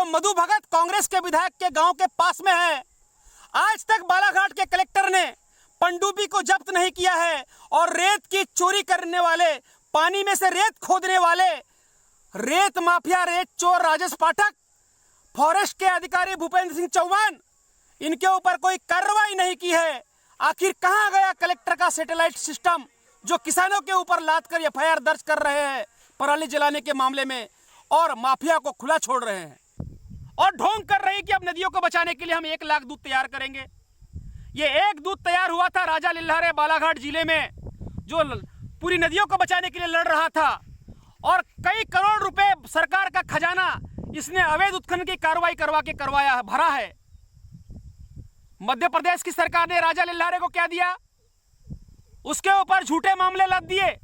मधु भगत कांग्रेस के विधायक के गांव के पास में है। आज तक बालाघाट के कलेक्टर ने पनडुब्बी को जब्त नहीं किया है और रेत की चोरी करने वाले, पानी में से रेत खोदने वाले रेत माफिया, रेत चोर राजेश पाठक, फॉरेस्ट के अधिकारी भूपेंद्र सिंह चौहान, इनके ऊपर कोई कार्रवाई नहीं की है। आखिर कहां गया कलेक्टर का सैटेलाइट सिस्टम जो किसानों के ऊपर लाद कर एफआईआर दर्ज कर रहे हैं पराली जलाने के मामले में और माफिया को खुला छोड़ रहे हैं और ढोंग कर रहे हैं कि अब नदियों को बचाने के लिए हम 1 लाख दूध तैयार करेंगे। ये एक दूध तैयार हुआ था राजा लिल्हारे बालाघाट जिले में, जो पूरी नदियों को बचाने के लिए लड़ रहा था और कई करोड़ रुपए सरकार का खजाना इसने अवैध उत्खनन की कार्रवाई करवाया भरा है। मध्य प्रदेश की सरकार ने राजा लिल्हारे को क्या दिया? उसके ऊपर झूठे मामले लद दिए,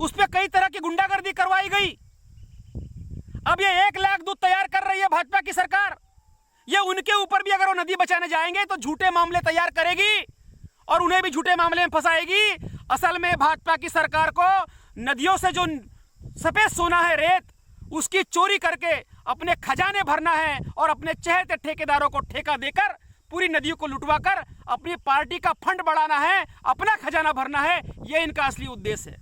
उस पर कई तरह की गुंडागर्दी करवाई गई। अब ये 1 लाख दूध तैयार कर रही है भाजपा की सरकार। ये उनके ऊपर भी अगर वो नदी बचाने जाएंगे तो झूठे मामले तैयार करेगी और उन्हें भी झूठे मामले में फंसाएगी। असल में भाजपा की सरकार को नदियों से जो सफेद सोना है, रेत, उसकी चोरी करके अपने खजाने भरना है और अपने चहेते ठेकेदारों को ठेका देकर पूरी नदियों को लुटवाकर अपनी पार्टी का फंड बढ़ाना है, अपना खजाना भरना है। ये इनका असली उद्देश्य है।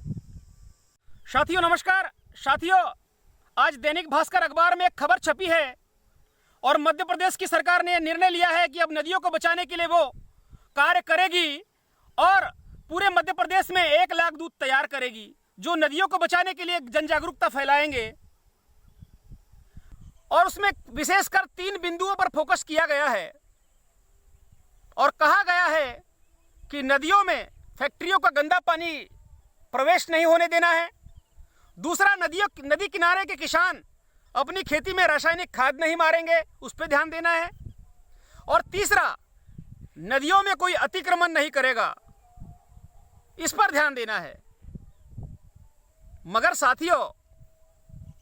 साथियों नमस्कार। साथियों, आज दैनिक भास्कर अखबार में एक खबर छपी है और मध्य प्रदेश की सरकार ने निर्णय लिया है कि अब नदियों को बचाने के लिए वो कार्य करेगी और पूरे मध्य प्रदेश में 1 लाख दूध तैयार करेगी, जो नदियों को बचाने के लिए जन जागरूकता फैलाएंगे। और उसमें विशेषकर 3 बिंदुओं पर फोकस किया गया है और कहा गया है कि नदियों में फैक्ट्रियों का गंदा पानी प्रवेश नहीं होने देना है। दूसरा, नदी किनारे के किसान अपनी खेती में रासायनिक खाद नहीं मारेंगे, उस पर ध्यान देना है। और तीसरा, नदियों में कोई अतिक्रमण नहीं करेगा, इस पर ध्यान देना है। मगर साथियों,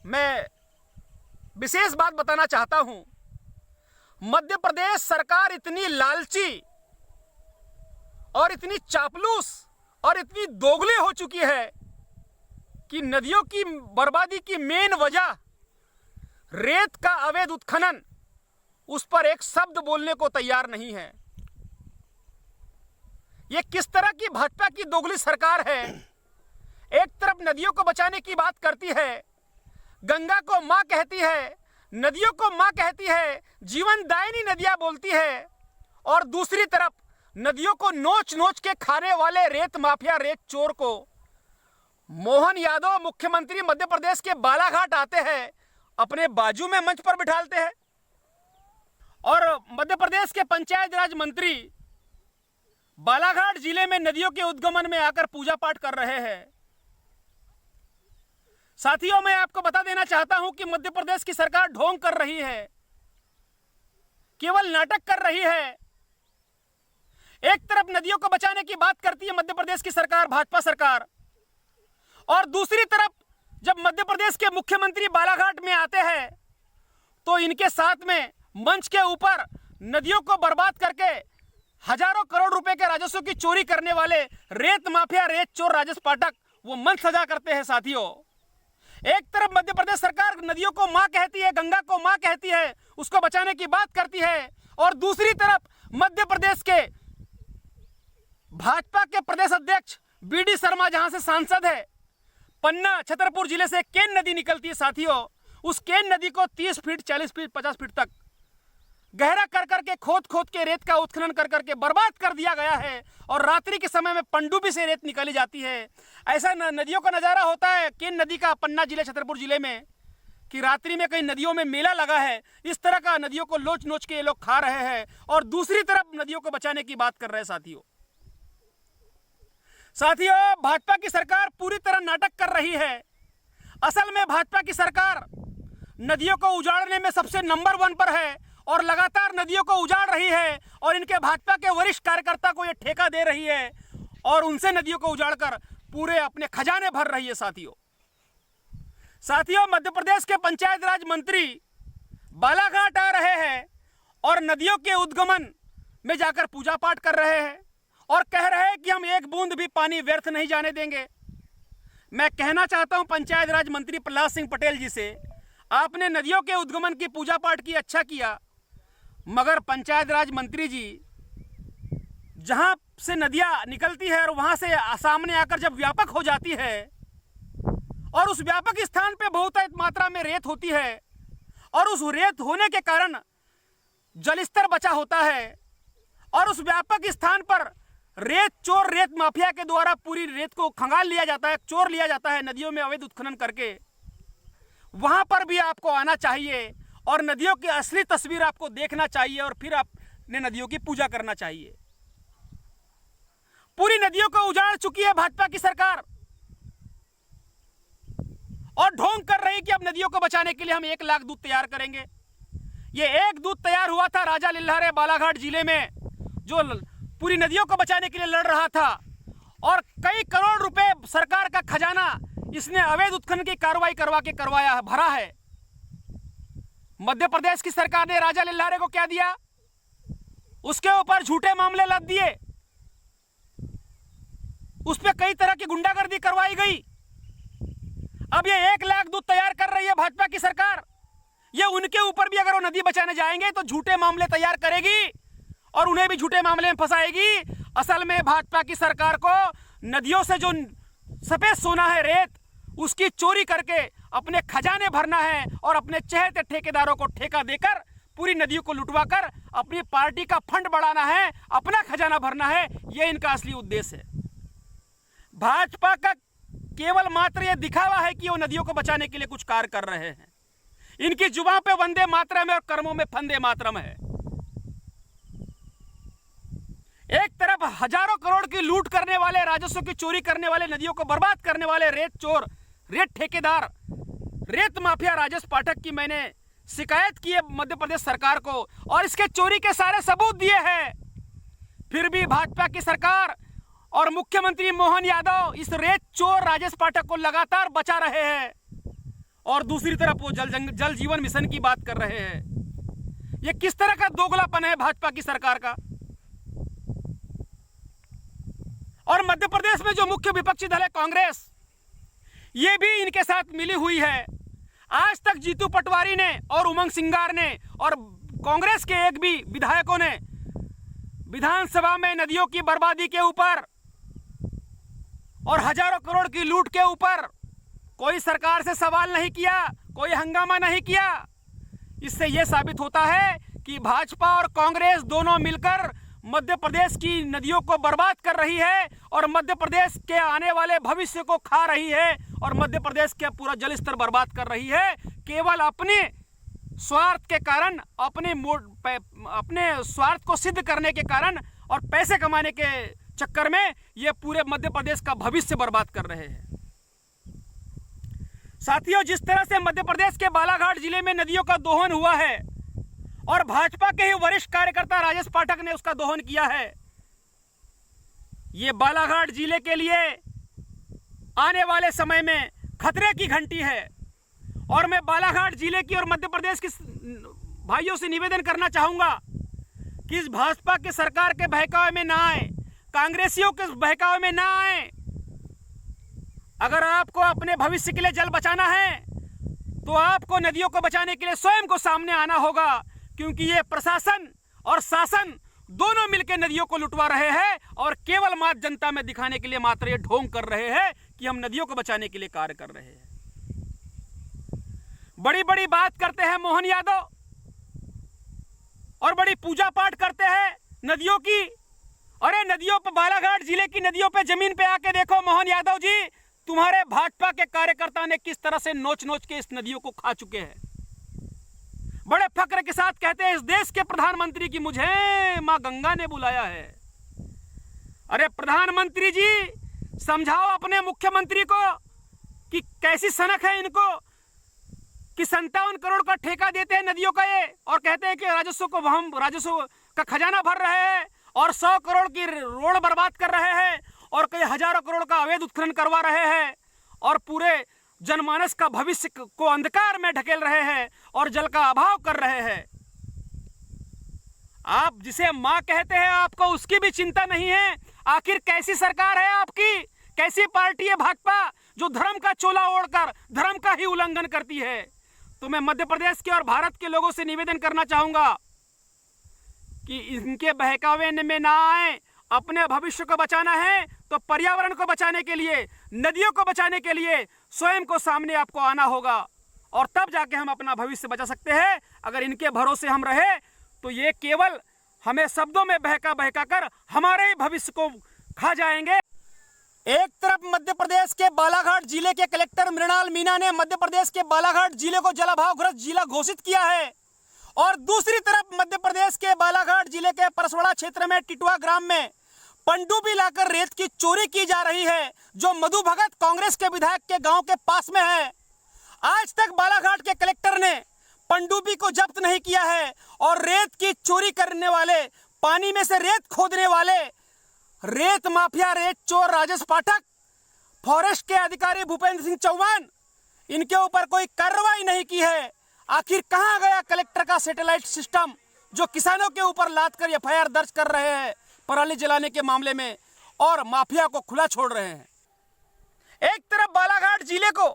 मैं विशेष बात बताना चाहता हूं, मध्य प्रदेश सरकार इतनी लालची और इतनी चापलूस और इतनी दोगली हो चुकी है कि नदियों की बर्बादी की मेन वजह रेत का अवैध उत्खनन, उस पर एक शब्द बोलने को तैयार नहीं है। यह किस तरह की भाजपा की दोगली सरकार है? एक तरफ नदियों को बचाने की बात करती है, गंगा को मां कहती है, नदियों को मां कहती है, जीवनदायिनी नदियां बोलती है, और दूसरी तरफ नदियों को नोच नोच के खाने वाले रेत माफिया, रेत चोर को मोहन यादव मुख्यमंत्री मध्य प्रदेश के बालाघाट आते हैं, अपने बाजू में मंच पर बिठालते हैं और मध्य प्रदेश के पंचायत राज मंत्री बालाघाट जिले में नदियों के उद्गमन में आकर पूजा पाठ कर रहे हैं। साथियों, मैं आपको बता देना चाहता हूं कि मध्य प्रदेश की सरकार ढोंग कर रही है, केवल नाटक कर रही है। एक तरफ नदियों को बचाने की बात करती है मध्य प्रदेश की सरकार, भाजपा सरकार, और दूसरी तरफ जब मध्य प्रदेश के मुख्यमंत्री बालाघाट में आते हैं तो इनके साथ में मंच के ऊपर नदियों को बर्बाद करके हजारों करोड़ रुपए के राजस्व की चोरी करने वाले रेत माफिया, रेत चोर राजेश पाठक वो मंच सजा करते हैं। साथियों, एक तरफ मध्य प्रदेश सरकार नदियों को मां कहती है, गंगा को मां कहती है, उसको बचाने की बात करती है, और दूसरी तरफ मध्य प्रदेश के भाजपा के प्रदेश अध्यक्ष बीडी शर्मा, जहां से सांसद है, पन्ना छतरपुर जिले से केन नदी निकलती है। साथियों, उस केन नदी को 30 फीट, 40 फीट, 50 फीट तक गहरा कर करके खोद के रेत का उत्खनन कर करके बर्बाद कर दिया गया है और रात्रि के समय में पनडुब्बी से रेत निकाली जाती है। ऐसा नदियों का नज़ारा होता है केन नदी का पन्ना जिले, छतरपुर जिले में, कि रात्रि में कई नदियों में मेला लगा है। इस तरह का नदियों को लोच नोच के ये लोग खा रहे हैं और दूसरी तरफ नदियों को बचाने की बात कर रहे हैं। साथियों, भाजपा की सरकार पूरी तरह नाटक कर रही है। असल में भाजपा की सरकार नदियों को उजाड़ने में सबसे नंबर 1 पर है और लगातार नदियों को उजाड़ रही है और इनके भाजपा के वरिष्ठ कार्यकर्ता को यह ठेका दे रही है और उनसे नदियों को उजाड़कर पूरे अपने खजाने भर रही है। साथियों, मध्य प्रदेश के पंचायत राज मंत्री बालाघाट आ रहे हैं और नदियों के उद्गमन में जाकर पूजा पाठ कर रहे हैं और कह रहे हैं कि हम एक बूंद भी पानी व्यर्थ नहीं जाने देंगे। मैं कहना चाहता हूं पंचायत राज मंत्री प्रहलाद सिंह पटेल जी से, आपने नदियों के उद्गमन की पूजा पाठ की, अच्छा किया, मगर पंचायत राज मंत्री जी जहां से नदियां निकलती है और वहां से सामने आकर जब व्यापक हो जाती है और उस व्यापक स्थान पे बहुत मात्रा में रेत होती है और उस रेत होने के कारण जलस्तर बचा होता है और उस व्यापक स्थान पर रेत चोर, रेत माफिया के द्वारा पूरी रेत को खंगाल लिया जाता है, चोर लिया जाता है नदियों में अवैध उत्खनन करके। वहां पर भी आपको आना चाहिए और नदियों की असली तस्वीर आपको देखना चाहिए और फिर आपने नदियों की पूजा करना चाहिए। पूरी नदियों को उजाड़ चुकी है भाजपा की सरकार और ढोंग कर रही कि अब नदियों को बचाने के लिए हम 1 लाख दूध तैयार करेंगे। ये एक दूध तैयार हुआ था राजा लिल्हारे बालाघाट जिले में, जो पूरी नदियों को बचाने के लिए लड़ रहा था और कई करोड़ रुपए सरकार का खजाना इसने अवैध उत्खनन की कार्रवाई करवा के भरा है। मध्य प्रदेश की सरकार ने राजा लिल्हारे को क्या दिया? उसके ऊपर झूठे मामले लद दिए, उस पर कई तरह की गुंडागर्दी करवाई गई। अब ये 1 लाख दूध तैयार कर रही है भाजपा की सरकार। ये उनके ऊपर भी अगर वो नदी बचाने जाएंगे तो झूठे मामले तैयार करेगी और उन्हें भी झूठे मामले में फंसाएगी। असल में भाजपा की सरकार को नदियों से जो सफेद सोना है, रेत, उसकी चोरी करके अपने खजाने भरना है और अपने चहेते ठेकेदारों को ठेका देकर पूरी नदियों को लुटवाकर अपनी पार्टी का फंड बढ़ाना है, अपना खजाना भरना है। ये इनका असली उद्देश्य है। भाजपा का केवल मात्र ये दिखावा है कि वो नदियों को बचाने के लिए कुछ कार्य कर रहे हैं। इनकी जुबान पे वंदे मातरम है और कर्मों में फंदे मातरम है। एक तरफ हजारों करोड़ की लूट करने वाले, राजस्व की चोरी करने वाले, नदियों को बर्बाद करने वाले रेत चोर, रेत ठेकेदार, रेत माफिया राजेश पाठक की मैंने शिकायत की है मध्य प्रदेश सरकार को और इसके चोरी के सारे सबूत दिए हैं। फिर भी भाजपा की सरकार और मुख्यमंत्री मोहन यादव इस रेत चोर राजेश पाठक को लगातार बचा रहे हैं और दूसरी तरफ वो जल जीवन मिशन की बात कर रहे हैं। ये किस तरह का दोगलापन है भाजपा की सरकार का? और मध्य प्रदेश में जो मुख्य विपक्षी दल है कांग्रेस, ये भी इनके साथ मिली हुई है। आज तक जीतू पटवारी ने और उमंग सिंगार ने और कांग्रेस के एक भी विधायकों ने विधानसभा में नदियों की बर्बादी के ऊपर और हजारों करोड़ की लूट के ऊपर कोई सरकार से सवाल नहीं किया, कोई हंगामा नहीं किया। इससे यह साबित होता है कि भाजपा और कांग्रेस दोनों मिलकर मध्य प्रदेश की नदियों को बर्बाद कर रही है और मध्य प्रदेश के आने वाले भविष्य को खा रही है और मध्य प्रदेश का पूरा जल स्तर बर्बाद कर रही है। केवल अपने स्वार्थ के कारण, अपने स्वार्थ को सिद्ध करने के कारण और पैसे कमाने के चक्कर में ये पूरे मध्य प्रदेश का भविष्य बर्बाद कर रहे हैं। साथियों, जिस तरह से मध्य प्रदेश के बालाघाट जिले में नदियों का दोहन हुआ है और भाजपा के ही वरिष्ठ कार्यकर्ता राजेश पाठक ने उसका दोहन किया है, ये बालाघाट जिले के लिए आने वाले समय में खतरे की घंटी है। और मैं बालाघाट जिले की और मध्य प्रदेश के भाइयों से निवेदन करना चाहूंगा कि इस भाजपा की सरकार के बहकावे में ना आए, कांग्रेसियों के बहकावे में ना आए। अगर आपको अपने भविष्य के लिए जल बचाना है तो आपको नदियों को बचाने के लिए स्वयं को सामने आना होगा, क्योंकि ये प्रशासन और शासन दोनों मिलकर नदियों को लुटवा रहे हैं और केवल मात्र जनता में दिखाने के लिए मात्र ये ढोंग कर रहे हैं कि हम नदियों को बचाने के लिए कार्य कर रहे हैं। बड़ी बड़ी बात करते हैं मोहन यादव और बड़ी पूजा पाठ करते हैं नदियों की। अरे नदियों पे, बालाघाट जिले की नदियों पे जमीन पे आके देखो मोहन यादव जी, तुम्हारे भाजपा के कार्यकर्ता ने किस तरह से नोच नोच के इस नदियों को खा चुके हैं। बड़े फक्र के साथ कहते हैं इस देश के प्रधानमंत्री की मुझे मां गंगा ने बुलाया है। अरे प्रधानमंत्री जी, समझाओ अपने मुख्यमंत्री को कि कैसी सनक है इनको कि 57 करोड़ का ठेका देते हैं नदियों का ये और कहते हैं कि राजस्व को हम राजस्व का खजाना भर रहे हैं और 100 करोड़ की रोड बर्बाद कर रहे हैं और कई हजारों करोड़ का अवैध उत्खनन करवा रहे हैं और पूरे जनमानस का भविष्य को अंधकार में ढकेल रहे हैं और जल का अभाव कर रहे हैं। आप जिसे मां कहते हैं, आपको उसकी भी चिंता नहीं है। आखिर कैसी सरकार है आपकी, कैसी पार्टी है भाजपा जो धर्म का चोला ओढ़कर धर्म का ही उल्लंघन करती है। तो मैं मध्य प्रदेश के और भारत के लोगों से निवेदन करना चाहूंगा कि इनके बहकावे में ना आए। अपने भविष्य को बचाना है तो पर्यावरण को बचाने के लिए, नदियों को बचाने के लिए स्वयं को सामने आपको आना होगा, और तब जाके हम अपना भविष्य बचा सकते हैं। अगर इनके भरोसे हम रहे तो ये केवल हमें शब्दों में बहका बहका कर हमारे ही भविष्य को खा जाएंगे। एक तरफ मध्य प्रदेश के बालाघाट जिले के कलेक्टर मृणाल मीणा ने मध्य प्रदेश के बालाघाट जिले को जलाभावग्रस्त जिला घोषित किया है, और दूसरी तरफ मध्य प्रदेश के बालाघाट जिले के परसवाड़ा क्षेत्र में टिटवा ग्राम में पनडुब्बी लाकर रेत की चोरी की जा रही है, जो मधु भगत कांग्रेस के विधायक के गांव के पास में है। आज तक बालाघाट के कलेक्टर ने पनडुब्बी को जब्त नहीं किया है, और रेत की चोरी करने वाले, पानी में से रेत खोदने वाले रेत माफिया, रेत चोर राजेश पाठक, फॉरेस्ट के अधिकारी भूपेंद्र सिंह चौहान, इनके ऊपर कोई कार्रवाई नहीं की है। आखिर कहां गया कलेक्टर का सैटेलाइट सिस्टम, जो किसानों के ऊपर लाद कर एफआईआर दर्ज कर रहे हैं पराली जलाने के मामले में, और माफिया को खुला छोड़ रहे हैं। एक तरफ बालाघाट जिले को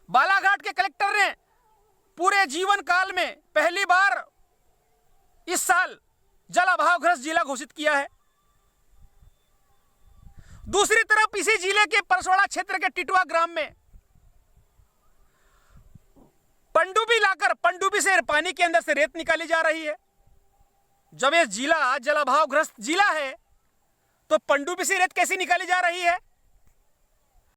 बालाघाट के कलेक्टर ने पूरे जीवन काल में पहली बार इस साल जलाभावग्रस्त जिला घोषित किया है। दूसरी तरफ इसी जिले के परसवाड़ा क्षेत्र के टिटवा ग्राम में पनडुब्बी लाकर, पनडुब्बी से पानी के अंदर से रेत निकाली जा रही है। जब ये जिला जलाभावग्रस्त जिला है तो पनडुब्बी से रेत कैसे निकाली जा रही है?